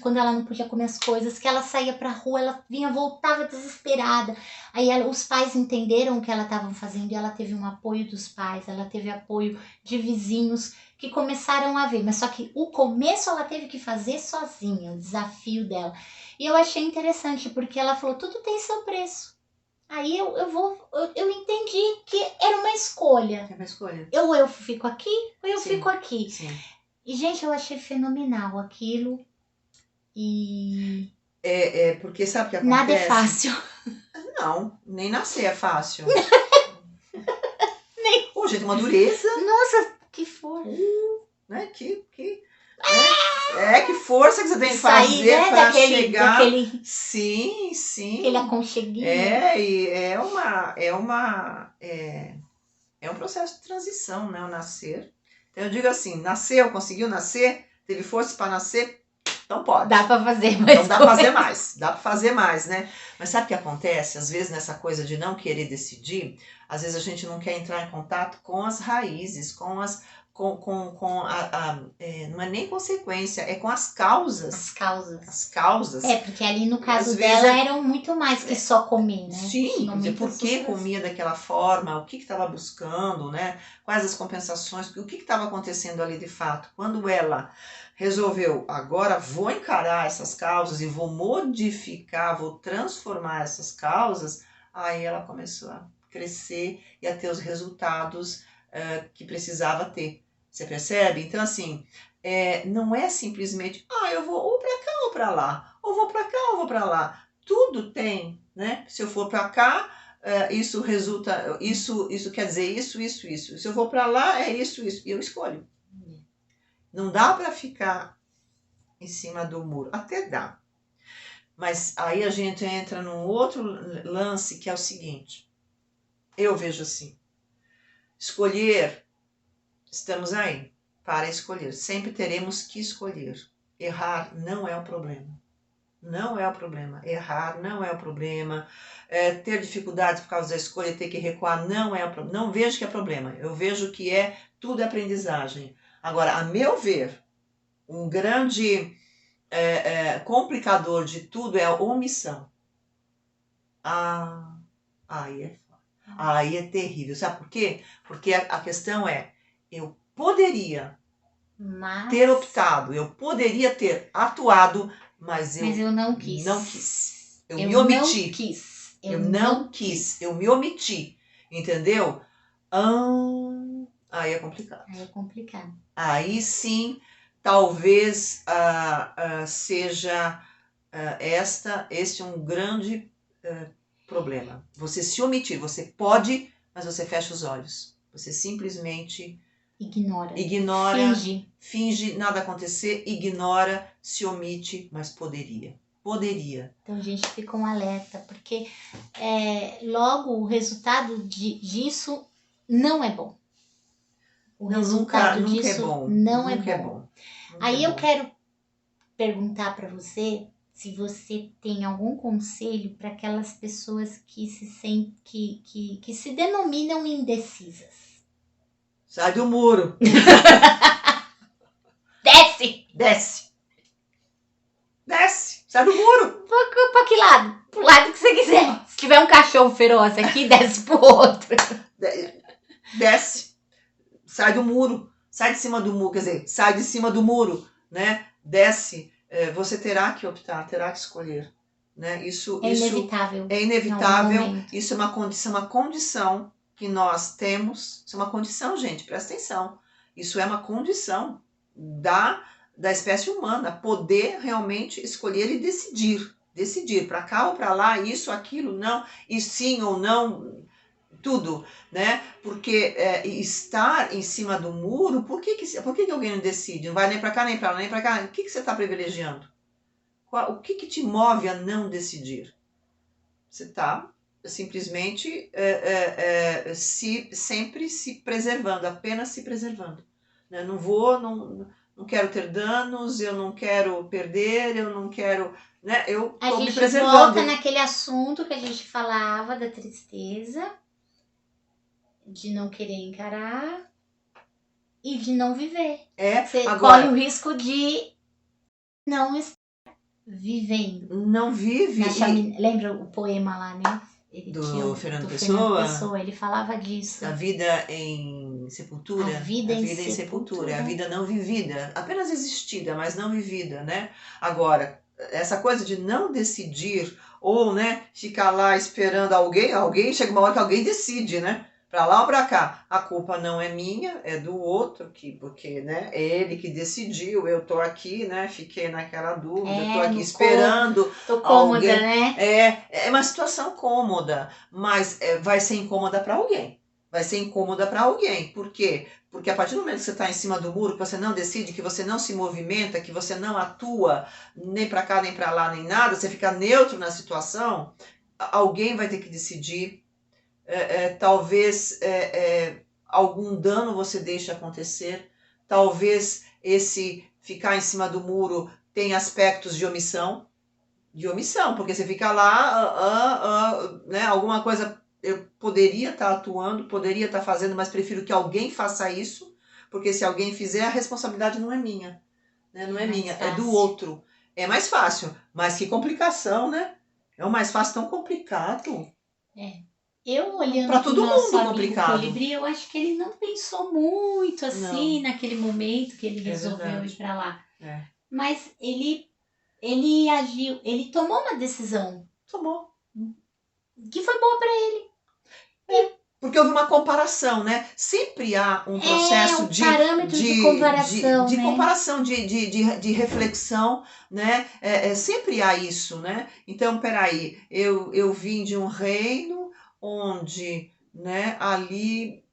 quando ela não podia comer as coisas, que ela saía pra rua, ela voltava desesperada. Aí os pais entenderam o que ela estava fazendo e ela teve um apoio dos pais, ela teve apoio de vizinhos que começaram a ver. Mas só que o começo ela teve que fazer sozinha, o desafio dela. E eu achei interessante, porque ela falou, tudo tem seu preço. Aí eu entendi que era uma escolha. É uma escolha. Ou eu fico aqui, ou eu fico aqui. Sim. E, gente, eu achei fenomenal aquilo. E... porque sabe o que acontece? Nada é fácil. Não, nem nascer é fácil. Gente, uma dureza. Nossa, que força. Né? Que força que você tem que fazer, né, pra chegar. Sim. Aquele aconcheguinho. É um processo de transição, né? O nascer. Então eu digo assim, nasceu, conseguiu nascer, teve força para nascer, então pode. Dá para fazer mais. Então dá para fazer mais, né? Mas sabe o que acontece? Às vezes nessa coisa de não querer decidir, Às vezes a gente não quer entrar em contato com as raízes, com não é nem consequência, é com as causas. As causas. As causas. Porque ali no caso dela eram muito mais que só comer, né? Sim, por que comia daquela forma, o que estava buscando, né? Quais as compensações, o que estava acontecendo ali de fato. Quando ela resolveu, agora vou encarar essas causas e vou modificar, vou transformar essas causas, aí ela começou a crescer e a ter os resultados que precisava ter. Você percebe? Então, assim, não é simplesmente, eu vou ou para cá ou para lá, ou vou para cá ou vou para lá. Tudo tem, né? Se eu for para cá, isso resulta, isso quer dizer isso. Se eu vou para lá, é isso. E eu escolho. Não dá para ficar em cima do muro. Até dá. Mas aí a gente entra num outro lance que é o seguinte. Eu vejo assim. Escolher, estamos aí para escolher. Sempre teremos que escolher. Errar não é o problema. Não é o problema. Errar não é o problema. Ter dificuldades por causa da escolha, ter que recuar, não é o problema. Não vejo que é problema. Eu vejo que tudo é aprendizagem. Agora, a meu ver, um grande complicador de tudo é a omissão. Aí é terrível. Sabe por quê? Porque a questão eu poderia ter optado, eu poderia ter atuado, mas eu não quis. Não quis. Eu me omiti. Eu não quis. Eu me omiti. Entendeu? Aí é complicado. Aí sim, talvez seja este um grande problema. Você se omitir. Você pode, mas você fecha os olhos. Você simplesmente ignora, finge nada acontecer, ignora, se omite, mas poderia. Então, gente, fica um alerta, porque logo o resultado disso não é bom. O resultado disso não é bom. Aí eu quero perguntar para você se você tem algum conselho para aquelas pessoas que que se denominam indecisas. Sai do muro. Desce. Sai do muro. Pra que lado? Pro lado que você quiser. Se tiver um cachorro feroz aqui, desce pro outro. Desce. Sai do muro. Sai de cima do muro. Quer dizer, sai de cima do muro, né? Desce. Você terá que optar, terá que escolher. Né? Isso inevitável. É inevitável. Isso é uma condição que nós temos. Isso é uma condição, gente, presta atenção. Isso é uma condição da espécie humana, poder realmente escolher e decidir para cá ou para lá, isso, aquilo, não, e sim ou não, tudo, né? Porque estar em cima do muro, por que alguém não decide? Não vai nem para cá, nem para lá, nem para cá. O que você está privilegiando? O que te move a não decidir? Você está simplesmente sempre se preservando, apenas se preservando. Né? Não quero ter danos, eu não quero perder, eu não quero... Né? Eu estou me preservando. A gente volta naquele assunto que a gente falava da tristeza, de não querer encarar e de não viver. Você corre o risco de não estar vivendo. Não vive. Lembra o poema lá, né? Do Fernando Pessoa? Ele falava disso. A vida em sepultura. A vida em sepultura. A vida não vivida. Apenas existida, mas não vivida, né? Agora, essa coisa de não decidir ou, né, ficar lá esperando alguém, chega uma hora que alguém decide, né? Para lá ou para cá. A culpa não é minha, é do outro, porque, né, é ele que decidiu, eu tô aqui, né, fiquei naquela dúvida, tô aqui esperando. Tô cômoda, alguém, né? É uma situação cômoda, mas vai ser incômoda para alguém. Vai ser incômoda para alguém. Por quê? Porque a partir do momento que você está em cima do muro, que você não decide, que você não se movimenta, que você não atua nem para cá, nem para lá, nem nada, você fica neutro na situação, alguém vai ter que decidir. Talvez algum dano você deixe acontecer, talvez esse ficar em cima do muro tenha aspectos de omissão, porque você fica lá, né, alguma coisa eu poderia estar atuando, poderia estar fazendo, mas prefiro que alguém faça isso, porque se alguém fizer, a responsabilidade não é minha, né? Não é minha, é do outro. É mais fácil, mas que complicação, né? É o mais fácil, tão complicado. Eu olhando para todo mundo complicado. Colibri, eu acho que ele não pensou muito assim naquele momento que ele resolveu ir para lá. Mas ele agiu, ele tomou uma decisão. Tomou. Que foi boa para ele. Porque houve uma comparação, né? Sempre há um processo de comparação, de comparação, de reflexão, né? Sempre há isso, né? Então, peraí, eu vim de um reino onde, né, ali,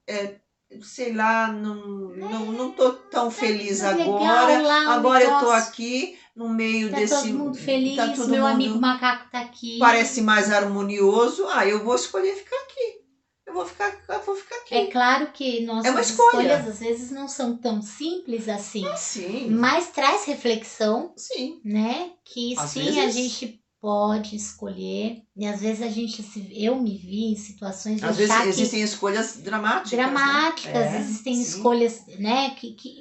sei lá, não tô tão feliz agora. Agora eu tô aqui no meio desse... Tá todo mundo feliz, meu amigo macaco tá aqui. Parece mais harmonioso. Eu vou escolher ficar aqui. Eu vou ficar aqui. É claro que nossas escolhas às vezes não são tão simples assim. Sim. Mas traz reflexão. Sim. Né? Que às sim, vezes... a gente pode escolher. E às vezes eu me vi em situações de às vezes existem escolhas dramáticas. Né? Existem escolhas, né?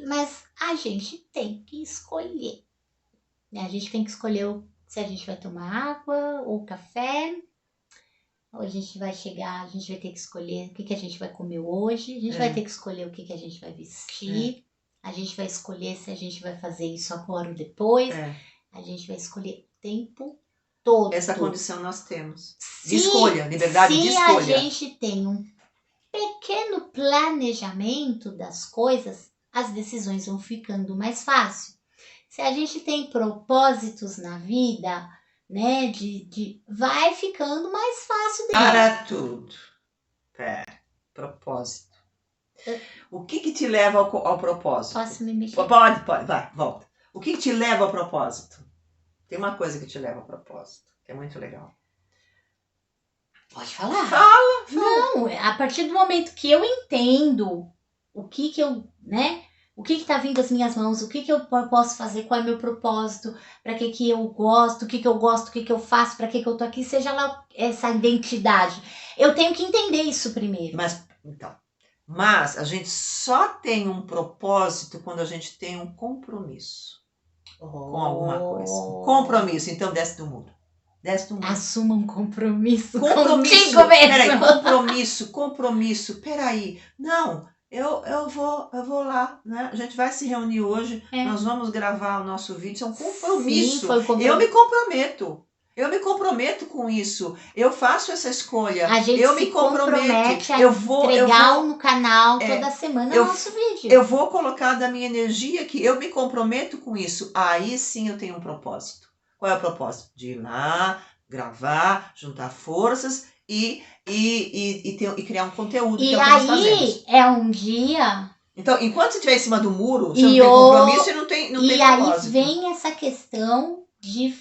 Mas a gente tem que escolher. A gente tem que escolher se a gente vai tomar água ou café. Ou a gente vai chegar, a gente vai ter que escolher o que a gente vai comer hoje. A gente vai ter que escolher o que a gente vai vestir. A gente vai escolher se a gente vai fazer isso agora ou depois. A gente vai escolher o tempo todo. Essa condição nós temos. De escolha, liberdade de escolha. Se a gente tem um pequeno planejamento das coisas, as decisões vão ficando mais fáceis. Se a gente tem propósitos na vida, né, vai ficando mais fácil dele. Para tudo. Propósito. O que te leva ao propósito? Posso me mexer? Pode, vai, volta. O que te leva ao propósito? Tem uma coisa que te leva ao propósito, que é muito legal. Pode falar. Fala. Não, a partir do momento que eu entendo o que eu, né, o que está vindo das minhas mãos, o que eu posso fazer, qual é o meu propósito, para que eu gosto, o que eu gosto, o que eu faço, para que eu tô aqui, seja lá essa identidade. Eu tenho que entender isso primeiro. Mas a gente só tem um propósito quando a gente tem um compromisso com alguma coisa. Compromisso, então desce do mundo. Assuma um compromisso contigo mesmo. Peraí, compromisso. Peraí, não... Eu vou lá, né? A gente vai se reunir hoje, nós vamos gravar o nosso vídeo, isso é um compromisso. Sim, foi um compromisso. Eu me comprometo com isso. Eu faço essa escolha. A gente me compromete a entregar no canal toda semana o nosso vídeo. Eu vou colocar da minha energia que eu me comprometo com isso. Aí sim eu tenho um propósito. Qual é o propósito? De ir lá, gravar, juntar forças e criar um conteúdo. E aí é um dia... Então, enquanto você estiver em cima do muro, você não tem compromisso e não tem propósito. E aí vem essa questão de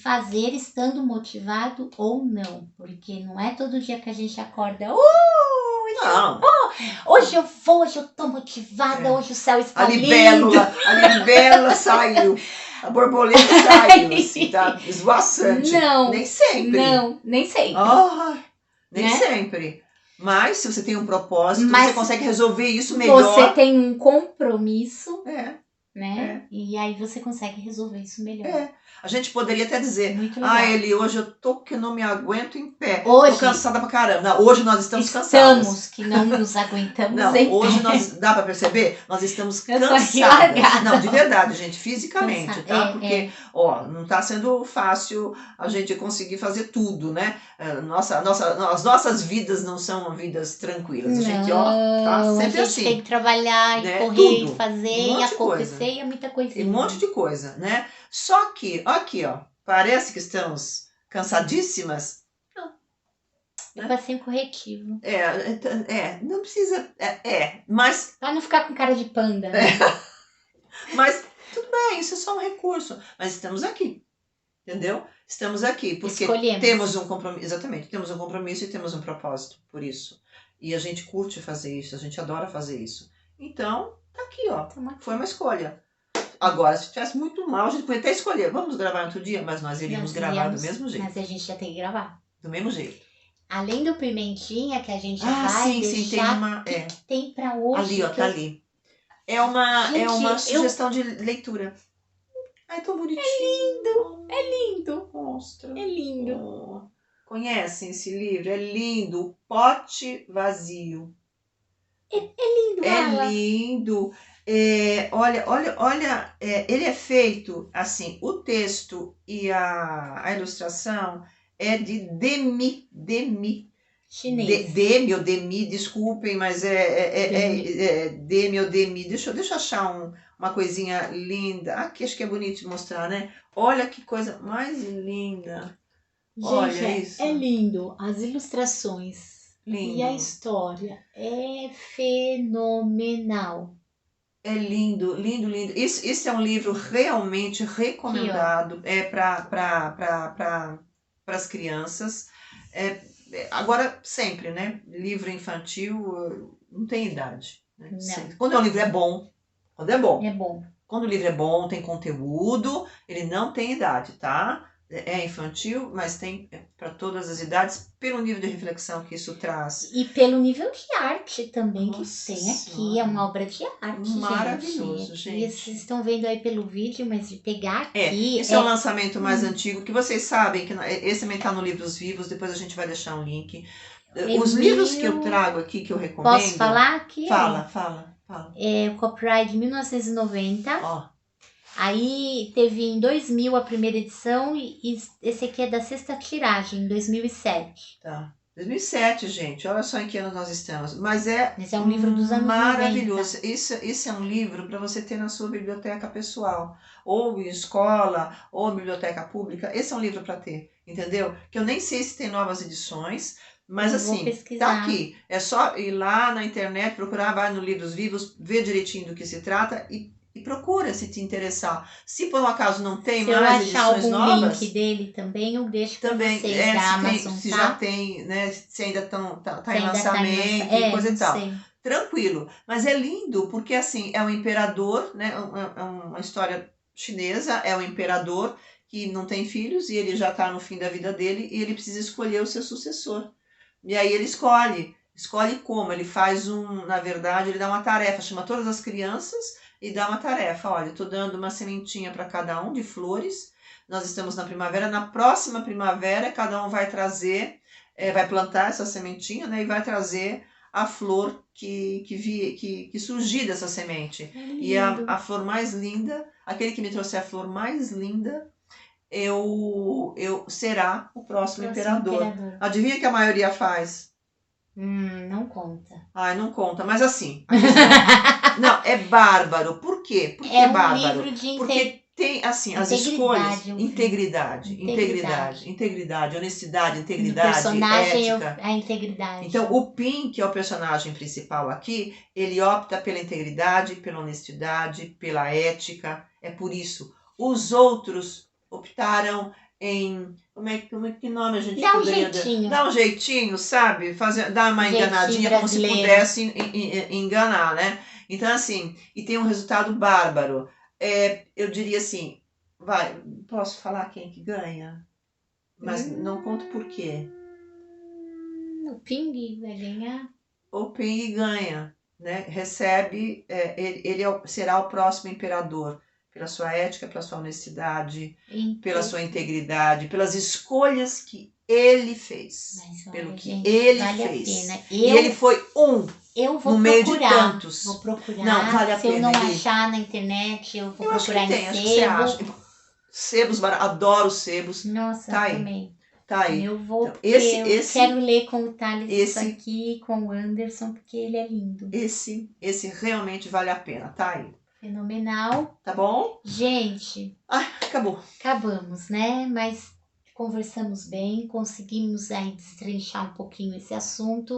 fazer estando motivado ou não. Porque não é todo dia que a gente acorda... Hoje eu tô motivada, hoje o céu está lindo. A libélula saiu. A borboleta saiu, assim, tá esvoaçante. Não. Nem sempre. Nem sempre. Nem sempre. Mas se você tem um propósito, você consegue resolver isso melhor. Você tem um compromisso, né? E aí você consegue resolver isso melhor. A gente poderia até dizer, Eli, hoje eu tô que não me aguento em pé. Hoje, tô cansada pra caramba. Não, hoje nós estamos cansados. Estamos, que não nos aguentamos não, em hoje pé. nós, dá pra perceber? Nós estamos cansadas. Não, de verdade, gente, fisicamente, tá? Porque, não tá sendo fácil a gente conseguir fazer tudo, né? As nossas vidas não são vidas tranquilas. A gente, tá sempre assim. Tem que trabalhar, e correr, e fazer, e acontecer, e muita coisa. E um monte de coisa, né? Só que, aqui, parece que estamos cansadíssimas. Eu passei um corretivo. Não precisa, mas... Pra não ficar com cara de panda, né? Mas, tudo bem, isso é só um recurso. Mas estamos aqui, entendeu? Estamos aqui, porque temos um compromisso, exatamente, temos um compromisso e temos um propósito por isso. E a gente curte fazer isso, a gente adora fazer isso. Então, tá aqui, foi uma escolha. Agora, se tivesse muito mal, a gente podia até escolher. Vamos gravar outro dia, mas nós iríamos gravar do mesmo jeito. Mas a gente já tem que gravar. Do mesmo jeito. Além do Pimentinha, que a gente Ah, vai sim, deixar, sim, tem uma... o que tem pra hoje? Ali, ó, tá ali. É uma Gente, sugestão de leitura. Ai, tão bonitinho. É lindo, Mostra. é lindo. Oh. Conhecem esse livro? É lindo. O Pote Vazio. É lindo, É Ala. lindo. Olha, ele é feito assim, o texto e a ilustração é de Demi. Chinês. Demi ou Demi, desculpem, mas Demi ou Demi. Deixa eu achar uma coisinha linda. Aqui acho que é bonito de mostrar, né? Olha que coisa mais linda. Gente, Olha isso. é lindo. As ilustrações Lindo. e a história é fenomenal. É lindo, lindo, lindo. Isso é um livro realmente recomendado para as crianças. Agora, sempre, né? Livro infantil não tem idade. Né? Não. Quando o livro é bom, É bom. Quando o livro é bom, tem conteúdo, ele não tem idade, tá? É infantil, mas tem para todas as idades, pelo nível de reflexão que isso traz. E pelo nível de arte também. Nossa que tem aqui. Senhora. É uma obra de arte, Maravilhoso, gente. gente. Vocês estão vendo aí pelo vídeo, mas de pegar aqui... Esse é o lançamento mais antigo, que vocês sabem, que esse também está no Livros Vivos, depois a gente vai deixar um link. Os livros que eu trago aqui, que eu recomendo... Posso falar aqui? Fala. É o Copyright de 1990. Ó. Aí teve em 2000 a primeira edição e esse aqui é da 6ª tiragem, em 2007. Tá. 2007, gente. Olha só em que ano nós estamos. Mas é um livro dos anos maravilhoso. Isso é um livro para você ter na sua biblioteca pessoal. Ou em escola, ou biblioteca pública. Esse é um livro para ter, entendeu? Que eu nem sei se tem novas edições. Mas assim, tá aqui. É só ir lá na internet, procurar, vai no Livros Vivos, ver direitinho do que se trata e procura se te interessar. Se por um acaso não tem mais edições novas... Se eu achar algum link dele também, eu deixo para vocês da Amazon, se já tem, né? Se ainda tá em lançamento e coisa e tal. Tranquilo. Mas é lindo, porque assim, é um imperador, né? É uma história chinesa, é um imperador que não tem filhos e ele já está no fim da vida dele e ele precisa escolher o seu sucessor. E aí ele escolhe como? Ele faz na verdade, ele dá uma tarefa, chama todas as crianças e dá uma tarefa. Olha, eu estou dando uma sementinha para cada um de flores, nós estamos na primavera, na próxima primavera cada um vai trazer, vai plantar essa sementinha, né, e vai trazer a flor que surgir dessa semente. E a flor mais linda, aquele que me trouxer a flor mais linda, será o próximo imperador. Adivinha o que a maioria faz? Não conta. Ai, não conta, mas assim, não, é bárbaro. Por quê? Por que bárbaro? Livro de porque tem, assim, as escolhas, integridade, honestidade, integridade, ética. A integridade. Então, o Pin, que é o personagem principal aqui, ele opta pela integridade, pela honestidade, pela ética. É por isso. Os outros optaram em... que nome a gente poderia dar? Dá um jeitinho, sabe? Dar uma enganadinha como se pudesse enganar, né? Então, assim, e tem um resultado bárbaro. Eu diria assim, posso falar quem que ganha? Mas não conto por quê. O Ping vai ganhar? O Ping ganha, né? Recebe, ele será o próximo imperador. Pela sua ética, pela sua honestidade, pela sua integridade, pelas escolhas que ele fez. Pelo que ele fez. E ele foi no meio de tantos. Vou procurar. Não, vale a pena. Se eu não achar na internet, eu vou procurar em sebo. Acho que você acha. Sebos, adoro sebos. Nossa, tá aí. também. Tá aí. Eu vou, então, eu quero ler com o Thales isso aqui, com o Anderson, porque ele é lindo. Esse realmente vale a pena, tá aí. Fenomenal. Tá bom? Gente. Acabou. Acabamos, né? Mas conversamos bem, conseguimos aí destrinchar um pouquinho esse assunto.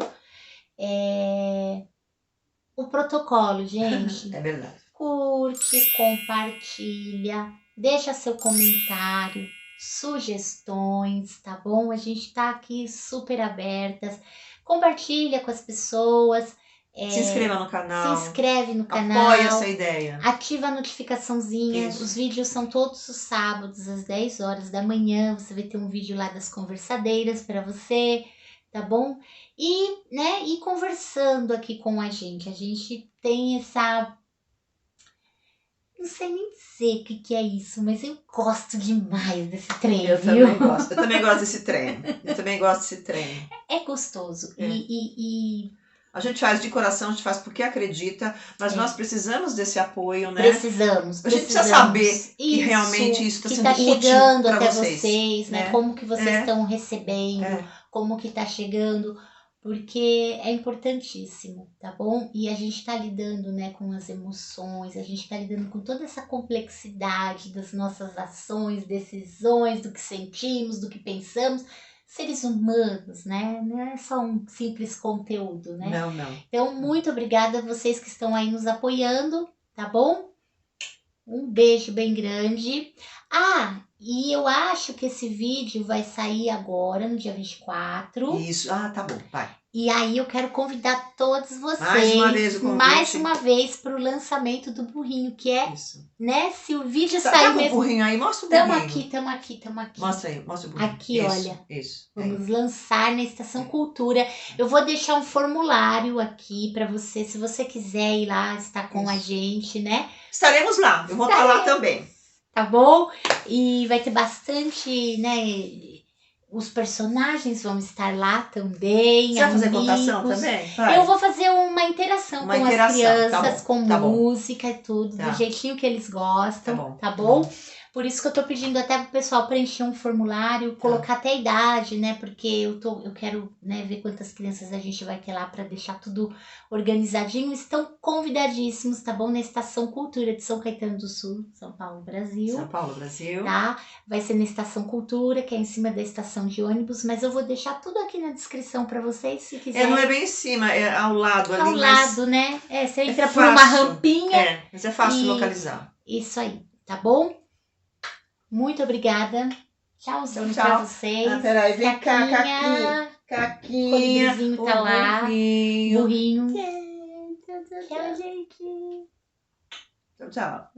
O protocolo, gente. É verdade. Curte, compartilha, deixa seu comentário, sugestões, tá bom? A gente tá aqui super abertas. Compartilha com as pessoas. Se inscreva no canal. Se inscreve no canal. Apoia essa ideia. Ativa a notificaçãozinha. Isso. Os vídeos são todos os sábados, às 10 horas da manhã. Você vai ter um vídeo lá das conversadeiras para você. tá bom? E, né, e conversando aqui com a gente tem essa... Não sei nem dizer o que é isso, mas eu gosto demais desse trem, Eu viu? também gosto desse trem. Eu também gosto desse trem. É gostoso. A gente faz de coração, a gente faz porque acredita, mas nós precisamos desse apoio, né? Precisamos. A gente precisa saber que realmente isso está sendo útil chegando para até vocês, né? Como que vocês estão recebendo, como que está chegando, porque é importantíssimo, tá bom? E a gente está lidando, né, com as emoções, a gente está lidando com toda essa complexidade das nossas ações, decisões, do que sentimos, do que pensamos. Seres humanos, né? Não é só um simples conteúdo, né? Não. Então, muito obrigada a vocês que estão aí nos apoiando, tá bom? Um beijo bem grande. Ah, e eu acho que esse vídeo vai sair agora, no dia 24. Isso, tá bom, vai. E aí eu quero convidar todos vocês, mais uma vez, para o lançamento do burrinho, que é, isso. Né, se o vídeo Tá sair com mesmo... o burrinho aí, mostra o burrinho. Tamo aqui. Mostra aí, mostra o burrinho. Aqui, isso, olha. Isso. Vamos lançar na Estação Cultura. Eu vou deixar um formulário aqui para você, se você quiser ir lá, estar com a gente, né? Estaremos lá, eu vou estar lá também. Tá bom? E vai ter bastante, né? Os personagens vão estar lá também. Você vai fazer votação também? Vai. Eu vou fazer uma interação com as crianças, com música e tudo, do jeitinho que eles gostam, tá bom? Por isso que eu tô pedindo até pro pessoal preencher um formulário, colocar até a idade, né? Porque eu quero, né, ver quantas crianças a gente vai ter lá para deixar tudo organizadinho. Estão convidadíssimos, tá bom? Na Estação Cultura de São Caetano do Sul, São Paulo, Brasil. São Paulo, Brasil. Tá? Vai ser na Estação Cultura, que é em cima da estação de ônibus, mas eu vou deixar tudo aqui na descrição para vocês, se quiserem. Não é bem em cima, é ao lado ali. Ao lado, né? Você entra por uma rampinha. Mas é fácil localizar. Isso aí, tá bom? Muito obrigada. Tchauzinho pra vocês. Peraí, vem cá, Caquinha. O colibrizinho tá lá. Burrinho. Tchau, gente. Tchau.